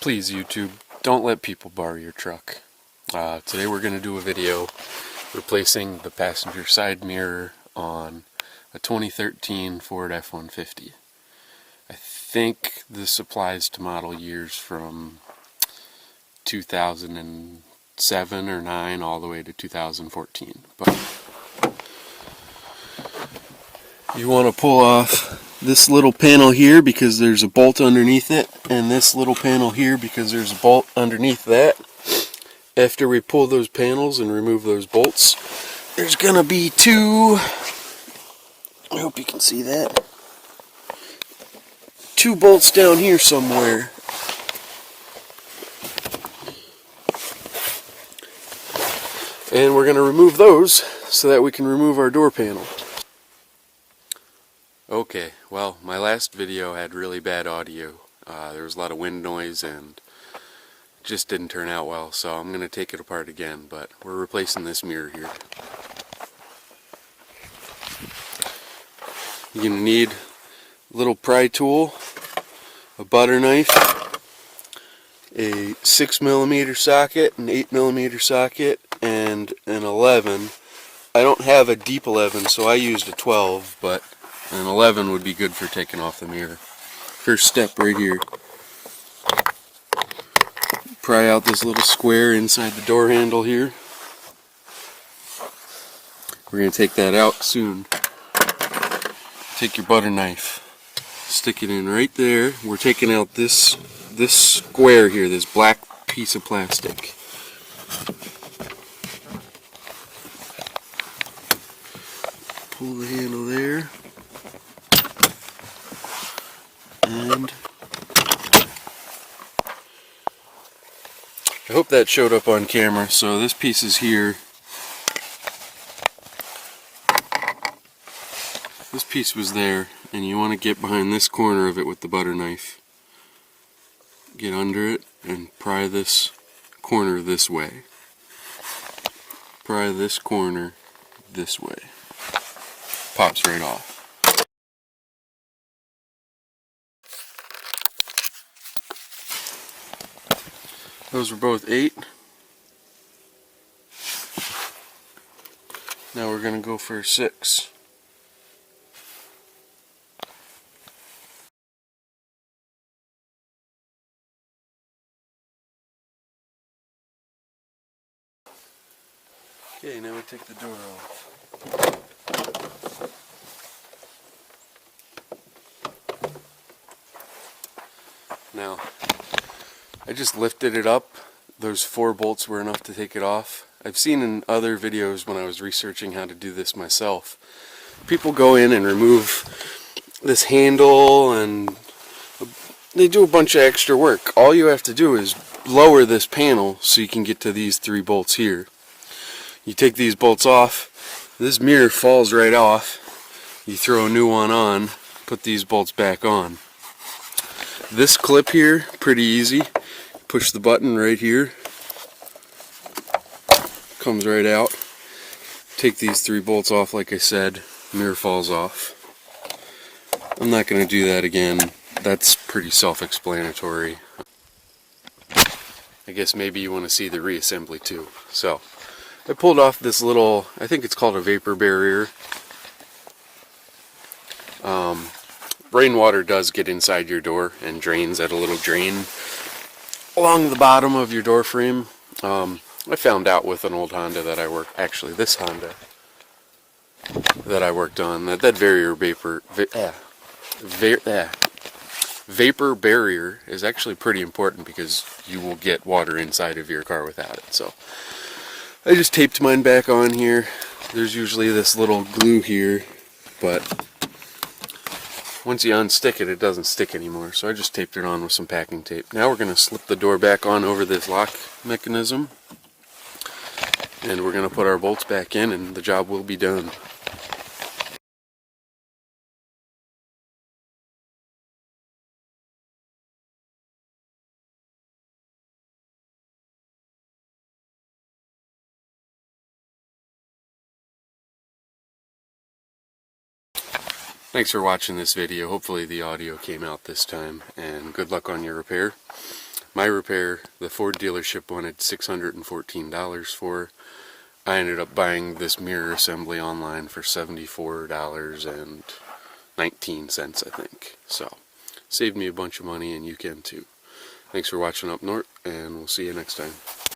Please, YouTube, don't let people borrow your truck. Today we're going to do a video replacing the passenger side mirror on a 2013 Ford F-150. I think this applies to model years from 2007 or 9 all the way to 2014. But you want to pull off this little panel here because there's a bolt underneath it, and this little panel here because there's a bolt underneath that. After we pull those panels and remove those bolts, there's gonna be two, I hope you can see that, two bolts down here somewhere. And we're gonna remove those so that we can remove our door panel. Okay, well, my last video had really bad audio. There was a lot of wind noise and it just didn't turn out well, so I'm going to take it apart again, but we're replacing this mirror here. You're going to need a little pry tool, a butter knife, a 6mm socket, an 8mm socket, and an 11. I don't have a deep 11, so I used a 12, but an 11 would be good for taking off the mirror. First step right here. Pry out this little square inside the door handle here. We're going to take that out soon. Take your butter knife. Stick it in right there. We're taking out this square here, this black piece of plastic. Pull the handle there. And I hope that showed up on camera. So this piece is here. This piece was there, and you want to get behind this corner of it with the butter knife. Get under it and pry this corner this way. Pry this corner this way. Pops right off. Those were both 8. Now we're going to go for 6. Okay, now we take the door off. Now, I just lifted it up. Those 4 bolts were enough to take it off. I've seen in other videos when I was researching how to do this myself, people go in and remove this handle and they do a bunch of extra work. All you have to do is lower this panel so you can get to these 3 bolts here. You take these bolts off, this mirror falls right off. You throw a new one on, put these bolts back on. This clip here, pretty easy. Push the button right here, comes right out. Take these 3 bolts off like I said, mirror falls off. I'm not going to do that again, that's pretty self-explanatory. I guess maybe you want to see the reassembly too. So, I pulled off this little, I think it's called a vapor barrier. Rainwater does get inside your door and drains at a little drain along the bottom of your door frame. I found out with an old Honda that I worked, actually this Honda that I worked on, that vapor barrier is actually pretty important because you will get water inside of your car without it. So I just taped mine back on here. There's usually this little glue here, but once you unstick it, it doesn't stick anymore, so I just taped it on with some packing tape. Now we're going to slip the door back on over this lock mechanism, and we're going to put our bolts back in, and the job will be done. Thanks for watching this video. Hopefully the audio came out this time, and good luck on your repair. My repair, the Ford dealership wanted $614 for. I ended up buying this mirror assembly online for $74.19, I think. So, saved me a bunch of money, and you can too. Thanks for watching up Nort, and we'll see you next time.